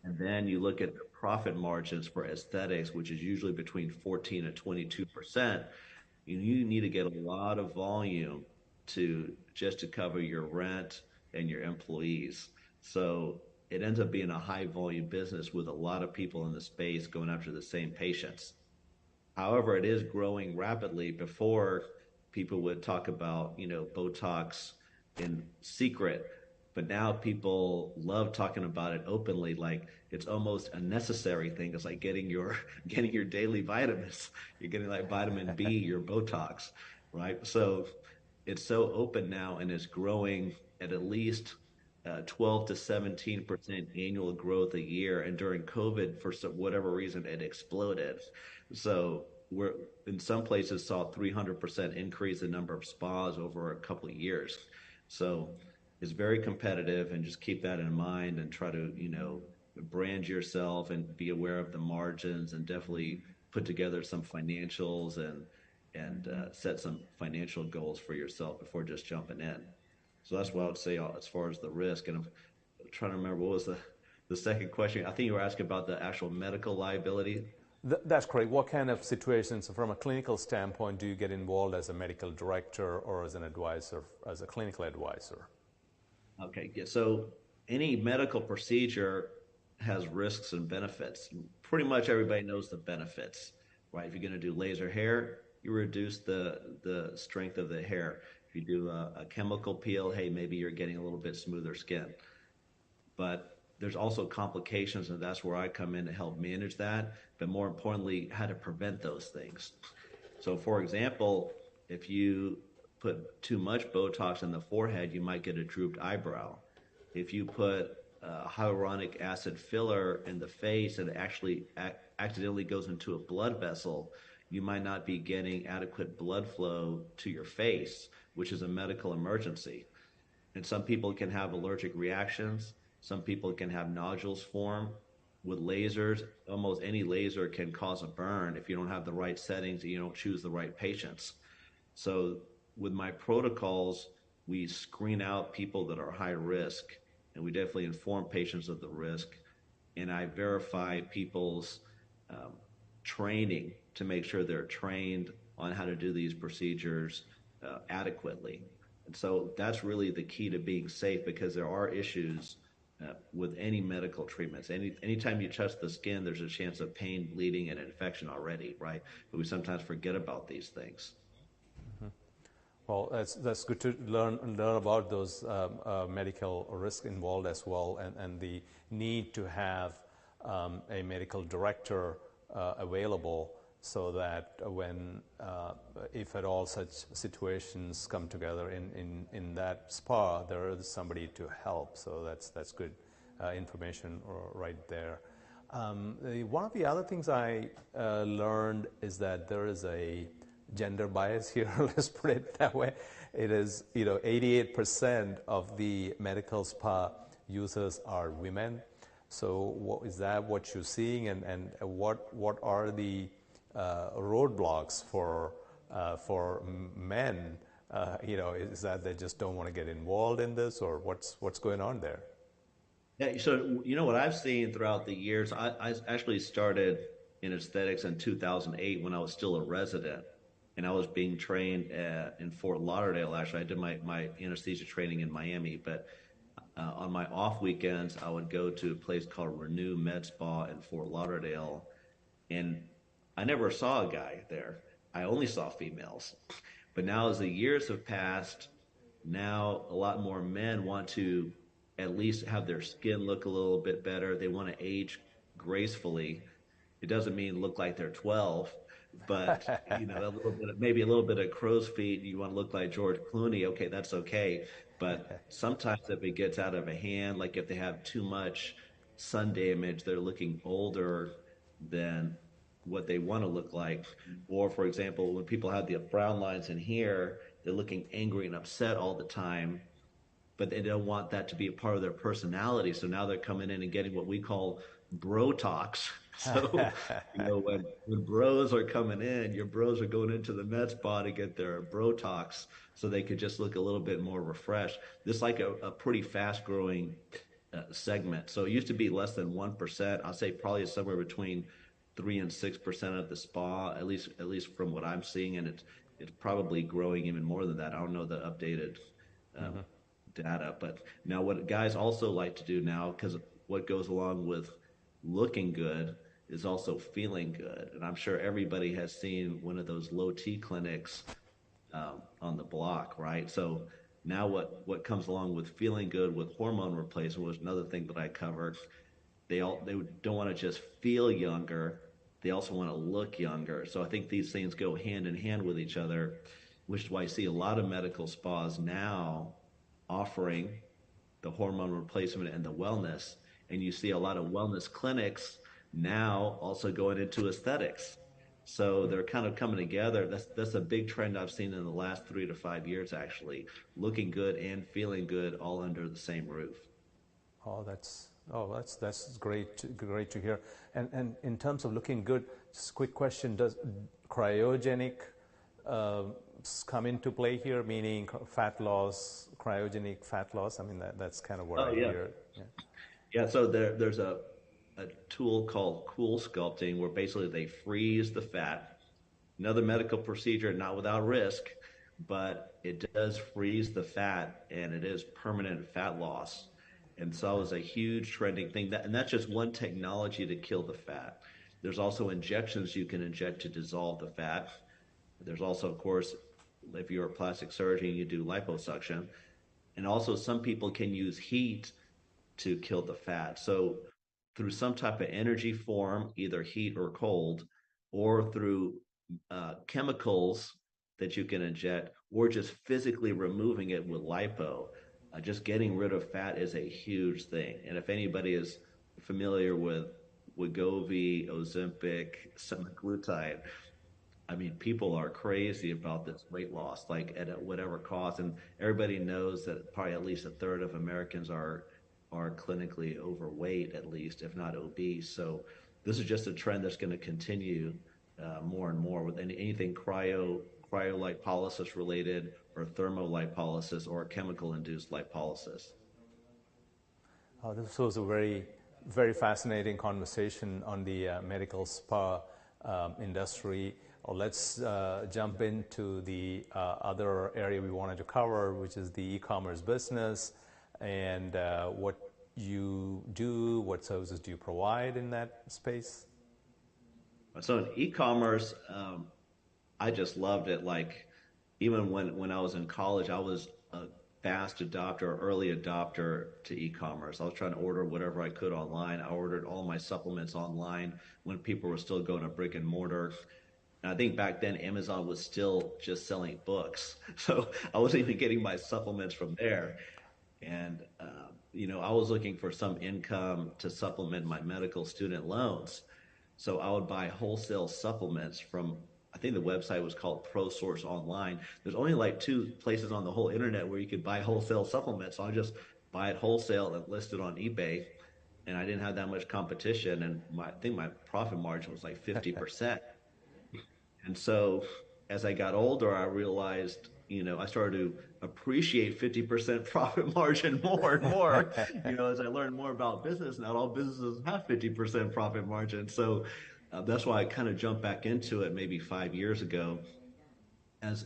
and then you look at the profit margins for aesthetics, which is usually between 14 and 22%. You need to get a lot of volume to cover your rent and your employees. So it ends up being a high volume business with a lot of people in the space going after the same patients. However, it is growing rapidly. Before, people would talk about, Botox in secret, but now people love talking about it openly, like it's almost a necessary thing. It's like getting your daily vitamins. You're getting like vitamin B, your Botox, right? So it's so open now, and it's growing at least 12 to 17% annual growth a year. And during COVID, for whatever reason, it exploded. So we're in some places saw 300% increase in number of spas over a couple of years. So it's very competitive, and just keep that in mind and try to, brand yourself and be aware of the margins, and definitely put together some financials and set some financial goals for yourself before just jumping in. So that's what I would say as far as the risk. And I'm trying to remember, what was the second question? I think you were asking about the actual medical liability. That's correct. What kind of situations, from a clinical standpoint, do you get involved as a medical director or as an advisor, as a clinical advisor? Okay, yeah. So any medical procedure has risks and benefits. Pretty much everybody knows the benefits, right? If you're going to do laser hair, you reduce the strength of the hair. If you do a chemical peel, hey, maybe you're getting a little bit smoother skin. But there's also complications, and that's where I come in to help manage that. But more importantly, how to prevent those things. So, for example, if you put too much Botox in the forehead, you might get a drooped eyebrow. If you put hyaluronic acid filler in the face and it actually accidentally goes into a blood vessel, you might not be getting adequate blood flow to your face, which is a medical emergency. And some people can have allergic reactions. Some people can have nodules form. With lasers, almost any laser can cause a burn if you don't have the right settings and you don't choose the right patients. So with my protocols, we screen out people that are high risk, and we definitely inform patients of the risk. And I verify people's training to make sure they're trained on how to do these procedures adequately. And so that's really the key to being safe, because there are issues with any medical treatments. Anytime you touch the skin, there's a chance of pain, bleeding, and infection already, right? But we sometimes forget about these things. Mm-hmm. Well, that's good to learn about those medical risks involved as well, and the need to have a medical director available, so that when, if at all such situations come together in that spa, there is somebody to help. So that's good information right there. One of the other things I learned is that there is a gender bias here. Let's put it that way. It is, 88% of the medical spa users are women. So is that what you're seeing, and what are the roadblocks for men? Is that they just don't want to get involved in this, or what's going on there? Yeah, so what I've seen throughout the years, I actually started in aesthetics in 2008 when I was still a resident, and I was being trained in Fort Lauderdale. Actually, I did my anesthesia training in Miami, but on my off weekends, I would go to a place called Renew Med Spa in Fort Lauderdale, and I never saw a guy there. I only saw females. But now, as the years have passed, now a lot more men want to at least have their skin look a little bit better. They want to age gracefully. It doesn't mean look like they're 12, but maybe a little bit of crow's feet. You want to look like George Clooney. Okay, that's okay. But sometimes if it gets out of a hand, like if they have too much sun damage, they're looking older than what they want to look like. Or, for example, when people have the brown lines in here, they're looking angry and upset all the time, but they don't want that to be a part of their personality. So now they're coming in and getting what we call Brotox, So, when bros are coming in, your bros are going into the med spa to get their Brotox so they could just look a little bit more refreshed. This is like a pretty fast growing segment. So it used to be less than 1%. I'll say probably somewhere between 3 and 6% of the spa, at least from what I'm seeing, and it's probably growing even more than that. I don't know the updated data, but now what guys also like to do now, because what goes along with looking good is also feeling good. And I'm sure everybody has seen one of those low T clinics on the block, right? So now what comes along with feeling good with hormone replacement was another thing that I covered. They don't want to just feel younger. They also want to look younger. So I think these things go hand in hand with each other, which is why I see a lot of medical spas now offering the hormone replacement and the wellness. And you see a lot of wellness clinics now also going into aesthetics. So they're kind of coming together. That's a big trend I've seen in the last 3 to 5 years, actually. Looking good and feeling good all under the same roof. That's great to hear. And in terms of looking good, just a quick question: does cryogenic come into play here? Meaning fat loss, cryogenic fat loss. I mean that's kind of what I hear. Yeah. So there's a tool called cool sculpting where basically they freeze the fat. Another medical procedure, not without risk, but it does freeze the fat, and it is permanent fat loss. And so it was a huge trending thing. And that's just one technology to kill the fat. There's also injections you can inject to dissolve the fat. There's also, of course, if you're a plastic surgeon, you do liposuction. And also some people can use heat to kill the fat. So through some type of energy form, either heat or cold, or through chemicals that you can inject, or just physically removing it with lipo. Just getting rid of fat is a huge thing. And if anybody is familiar with Wegovy, Ozempic, semaglutide, I mean, people are crazy about this weight loss, like at whatever cost. And everybody knows that probably at least a third of Americans are clinically overweight, at least, if not obese. So this is just a trend that's going to continue more and more with anything cryolipolysis related, or thermolipolysis, or chemical-induced lipolysis. This was a very, very fascinating conversation on the medical spa industry. Let's jump into the other area we wanted to cover, which is the e-commerce business, and what you do, what services do you provide in that space? So in e-commerce, I just loved it. Like, even when I was in college, I was a fast adopter, early adopter to e-commerce. I was trying to order whatever I could online. I ordered all my supplements online when people were still going to brick and mortar. And I think back then Amazon was still just selling books. So I wasn't even getting my supplements from there. And, I was looking for some income to supplement my medical student loans. So I would buy wholesale supplements from, I think the website was called ProSource Online. There's only like 2 places on the whole internet where you could buy wholesale supplements. So I just buy it wholesale and list it on eBay. And I didn't have that much competition. And I think my profit margin was like 50%. And so as I got older, I realized, I started to appreciate 50% profit margin more and more, as I learned more about business. Not all businesses have 50% profit margin. So that's why I kind of jumped back into it maybe 5 years ago as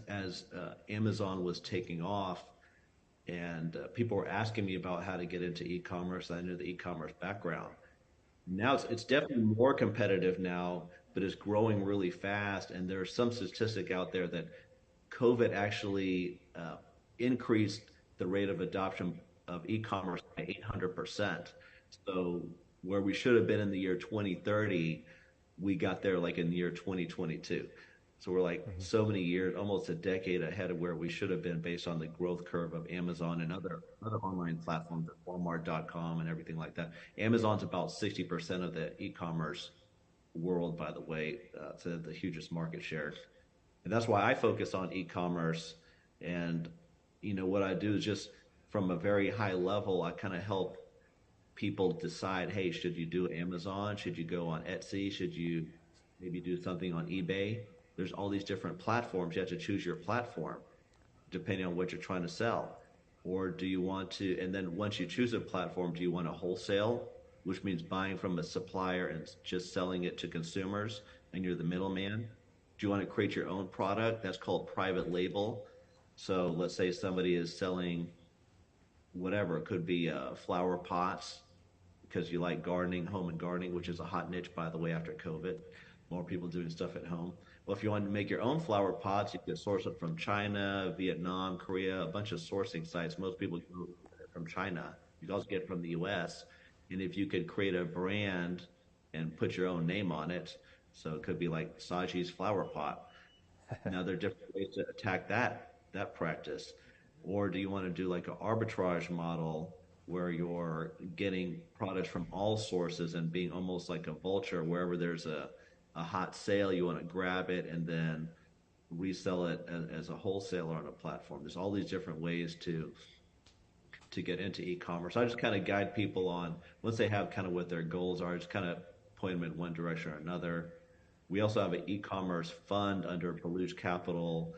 Amazon was taking off, and people were asking me about how to get into e-commerce. I knew the e-commerce background. Now it's definitely more competitive now, but it's growing really fast. And there's some statistic out there that COVID actually increased the rate of adoption of e-commerce by 800%. So where we should have been in the year 2030, we got there like in the year 2022. So we're like so many years, almost a decade ahead of where we should have been based on the growth curve of Amazon and other online platforms, Walmart.com and everything like that. Amazon's about 60% of the e-commerce world, by the way. It's the hugest market share. And that's why I focus on e-commerce. And, what I do is just from a very high level, I kind of help people decide, hey, should you do Amazon? Should you go on Etsy? Should you maybe do something on eBay? There's all these different platforms. You have to choose your platform depending on what you're trying to sell. Or do you want to, and then once you choose a platform, do you want to wholesale, which means buying from a supplier and just selling it to consumers, and you're the middleman? Do you want to create your own product? That's called private label. So let's say somebody is selling whatever, it could be flower pots because you like gardening, home and gardening, which is a hot niche, by the way, after COVID. More people doing stuff at home. Well, if you want to make your own flower pots, you could source it from China, Vietnam, Korea, a bunch of sourcing sites. Most people go from China. You can also get it from the US. And if you could create a brand and put your own name on it, so it could be like Saji's flower pot. Now there are different ways to attack that practice. Or do you want to do like an arbitrage model where you're getting products from all sources and being almost like a vulture, wherever there's a hot sale, you want to grab it and then resell it as a wholesaler on a platform. There's all these different ways to get into e-commerce. I just kind of guide people on, once they have kind of what their goals are, just kind of point them in one direction or another. We also have an e-commerce fund under Beluge Capital,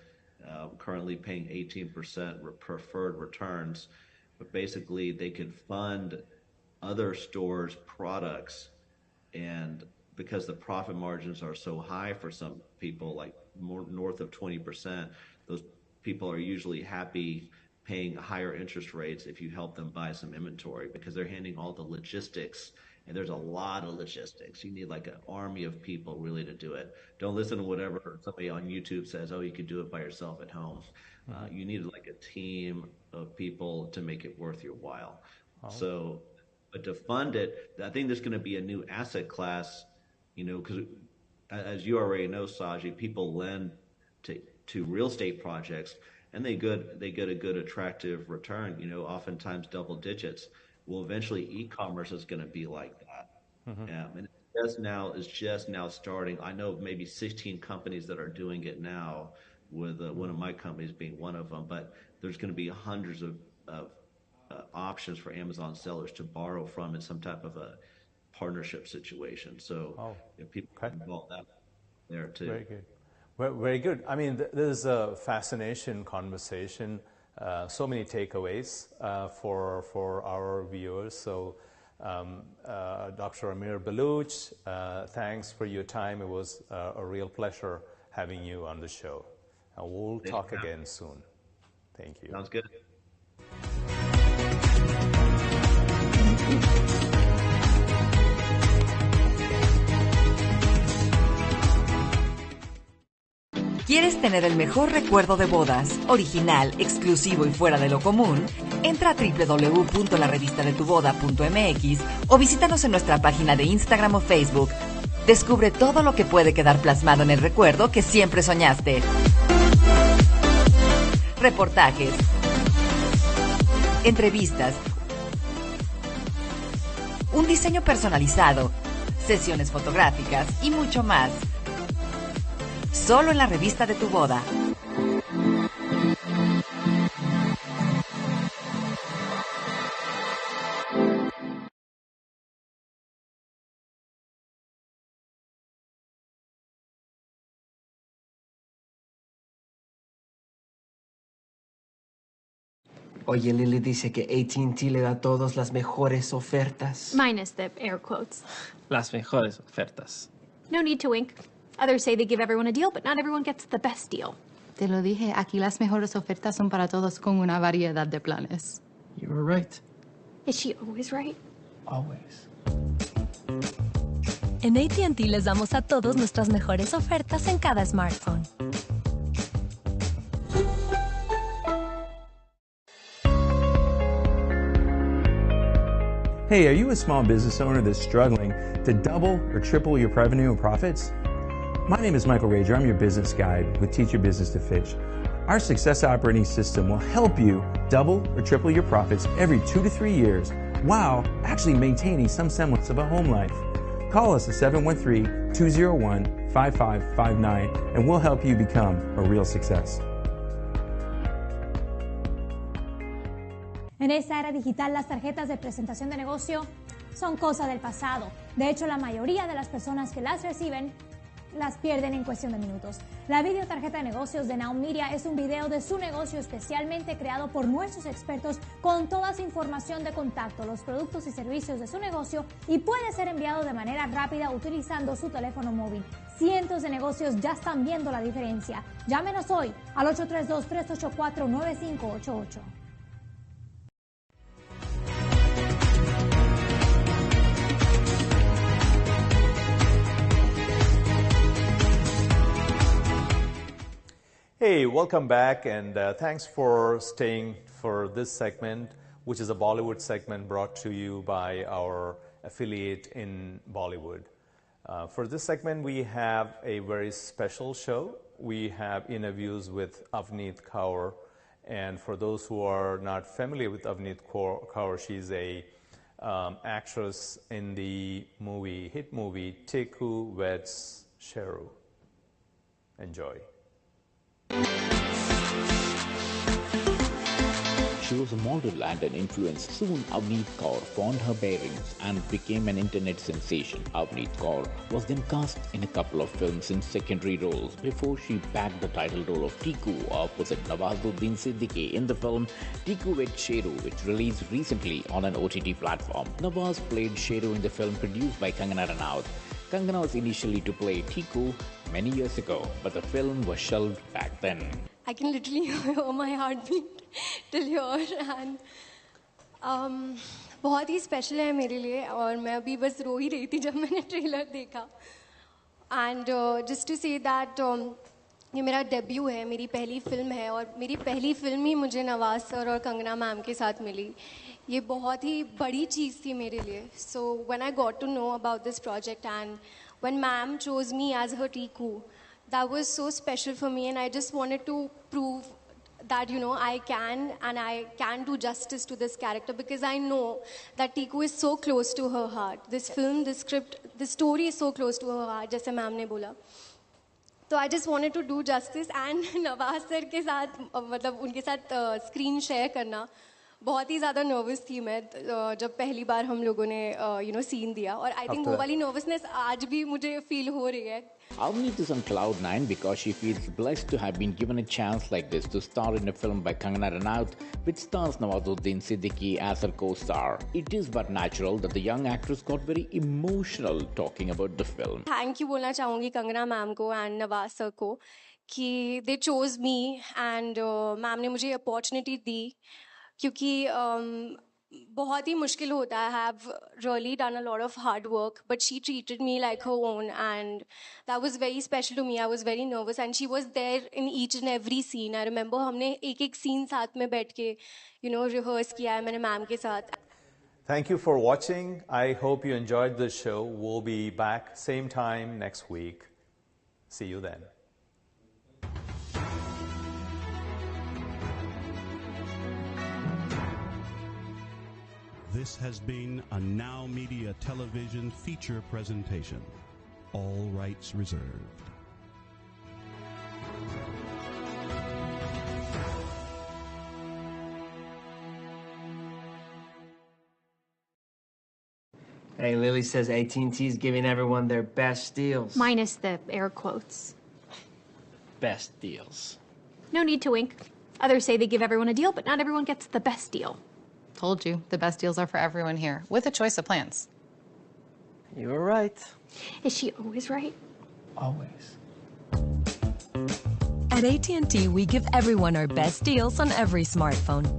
currently paying 18% preferred returns. But basically, they could fund other stores' products, and because the profit margins are so high for some people, like more north of 20%, those people are usually happy paying higher interest rates if you help them buy some inventory, because they're handling all the logistics. And there's a lot of logistics. You need like an army of people really to do it. Don't listen to whatever somebody on YouTube says, oh, you could do it by yourself at home. You need like a team of people to make it worth your while. So, but to fund it, I think there's going to be a new asset class, you know, because as you already know, Saji, people lend to real estate projects, and they get a good attractive return, you know, oftentimes double digits. Well, eventually e-commerce is going to be like that. And it's just now starting. I know of maybe 16 companies that are doing it now, with one of my companies being one of them, but there's going to be hundreds of options for Amazon sellers to borrow from in some type of a partnership situation. So if people can involve that there too. Very good. Well, very good. I mean, this is a fascination conversation. So many takeaways for our viewers. So, Dr. Amir Beluge, thanks for your time. It was a real pleasure having you on the show. And we'll talk again soon. Thank you. Sounds good. ¿Quieres tener el mejor recuerdo de bodas, original, exclusivo y fuera de lo común? Entra a www.larevistadetuboda.mx o visítanos en nuestra página de Instagram o Facebook. Descubre todo lo que puede quedar plasmado en el recuerdo que siempre soñaste. Reportajes, entrevistas, un diseño personalizado, sesiones fotográficas y mucho más. Solo en la revista de tu boda. Oye, Lily dice que AT&T le da a todos las mejores ofertas. Minus the air quotes. Las mejores ofertas. No need to wink. Others say they give everyone a deal, but not everyone gets the best deal. Te lo dije, aquí las mejores ofertas son para todos con una variedad de planes. You were right. Is she always right? Always. En AT&T les damos a todos nuestras mejores ofertas en cada smartphone. Hey, are you a small business owner that's struggling to double or triple your revenue and profits? My name is Michael Rager. I'm your business guide with Teach Your Business to Fish. Our success operating system will help you double or triple your profits every 2 to 3 years while actually maintaining some semblance of a home life. Call us at 713-201-5559 and we'll help you become a real success. En esta era digital, las tarjetas de presentación de negocio son cosa del pasado. De hecho, la mayoría de las personas que las reciben las pierden en cuestión de minutos. La videotarjeta de negocios de Now Media es un video de su negocio especialmente creado por nuestros expertos con toda su información de contacto, los productos y servicios de su negocio y puede ser enviado de manera rápida utilizando su teléfono móvil. Cientos de negocios ya están viendo la diferencia. Llámenos hoy al 832-384-9588. Hey, welcome back, and thanks for staying for this segment, which is a Bollywood segment brought to you by our affiliate in Bollywood. For this segment, we have a very special show. We have interviews with Avneet Kaur, and for those who are not familiar with Avneet Kaur, she's a actress in the hit movie Teku Weds Sheru. Enjoy. She was a model and an influence. Soon, Avneet Kaur found her bearings and became an internet sensation. Avneet Kaur was then cast in a couple of films in secondary roles before she bagged the title role of Tiku opposite Nawazuddin Siddiqui in the film Teku Weds Sheru, which released recently on an OTT platform. Nawaz played Sheru in the film produced by Kangana Ranaut. Kangana was initially to play Tiku many years ago, but the film was shelved back then. I can literally hear my heartbeat till here, and बहुत ही special है मेरे लिए और मैं अभी बस रो ही रही थी जब मैंने ट्रेलर देखा. And just to say that ये मेरा डेब्यू है, मेरी पहली फिल्म है और मेरी पहली फिल्म ही मुझे नवाज सर और कंगना मैम के साथ मिली. ये बहुत ही बड़ी चीज़ थी मेरे लिए. So when I got to know about this project and when ma'am chose me as her Tiku, that was so special for me, and I just wanted to prove that, you know, I can do justice to this character because I know that Tiku is so close to her heart. This film, this script, this story is so close to her heart, जैसे ma'am ने बोला. तो I just wanted to do justice, and Nawaz sir के साथ मतलब उनके साथ screen share करना बहुत ही ज़्यादा नर्वस थी मैं जब पहली बार हम लोगों ने सीन दिया और I think वो वाली नर्वसनेस आज भी मुझे फील हो रही है. Avneet is on cloud 9 because she feels blessed to have been given a chance like this to star in a film by Kangana Ranaut, which stars Nawazuddin Siddiqui as her co-star. It is but natural that the young actress got very emotional talking about the film. Thank you बोलना चाहूँगी Kangana ma'am को and Nawaz sir को कि they chose me and ma'am ने मुझे opportunity दी क्योंकि बहुत ही मुश्किल होता है. I have really done a lot of hard work, but she treated me like her own, and that was very special to me. I was very nervous, and she was there in each and every scene. I remember हमने एक scene साथ में बैठ के, rehearse किया है मैंने ma'am के साथ. Thank you for watching. I hope you enjoyed this show. We'll be back same time next week. See you then. This has been a Now Media television feature presentation. All rights reserved. Hey, Lily says AT&T is giving everyone their best deals. Minus the air quotes. Best deals. No need to wink. Others say they give everyone a deal, but not everyone gets the best deal. Told you, the best deals are for everyone here, with a choice of plans. You were right. Is she always right? Always. At AT&T, we give everyone our best deals on every smartphone.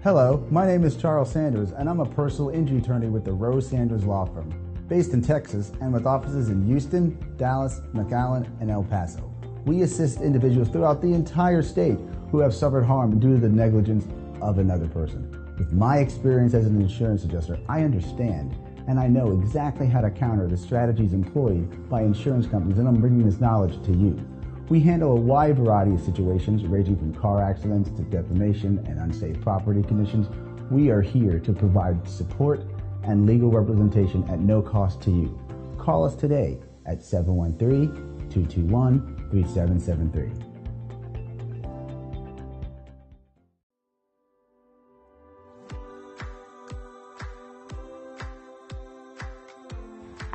Hello, my name is Charles Sanders, and I'm a personal injury attorney with the Rose Sanders Law Firm, based in Texas and with offices in Houston, Dallas, McAllen, and El Paso. We assist individuals throughout the entire state who have suffered harm due to the negligence of another person. With my experience as an insurance adjuster, I understand and I know exactly how to counter the strategies employed by insurance companies, and I'm bringing this knowledge to you. We handle a wide variety of situations ranging from car accidents to defamation and unsafe property conditions. We are here to provide support and legal representation at no cost to you. Call us today at 713-221-3773.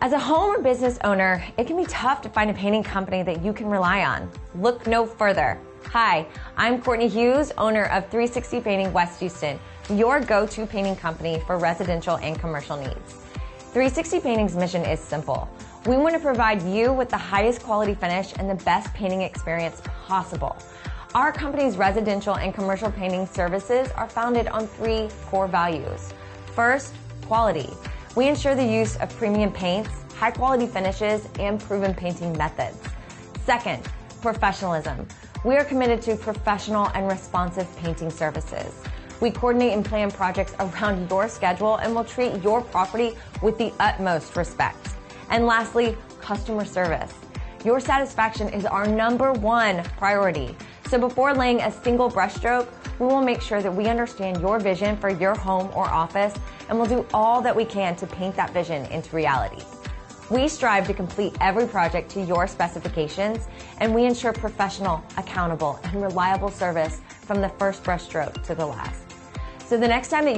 As a home or business owner, it can be tough to find a painting company that you can rely on. Look no further. Hi, I'm Courtney Hughes, owner of 360 Painting West Houston, your go-to painting company for residential and commercial needs. 360 Painting's mission is simple. We want to provide you with the highest quality finish and the best painting experience possible. Our company's residential and commercial painting services are founded on 3 core values. First, quality. We ensure the use of premium paints, high quality finishes, and proven painting methods. Second, professionalism. We are committed to professional and responsive painting services. We coordinate and plan projects around your schedule and will treat your property with the utmost respect. And lastly, customer service. Your satisfaction is our #1 priority. So before laying a single brushstroke, we will make sure that we understand your vision for your home or office, and we'll do all that we can to paint that vision into reality. We strive to complete every project to your specifications, and we ensure professional, accountable, and reliable service from the first brushstroke to the last. So the next time that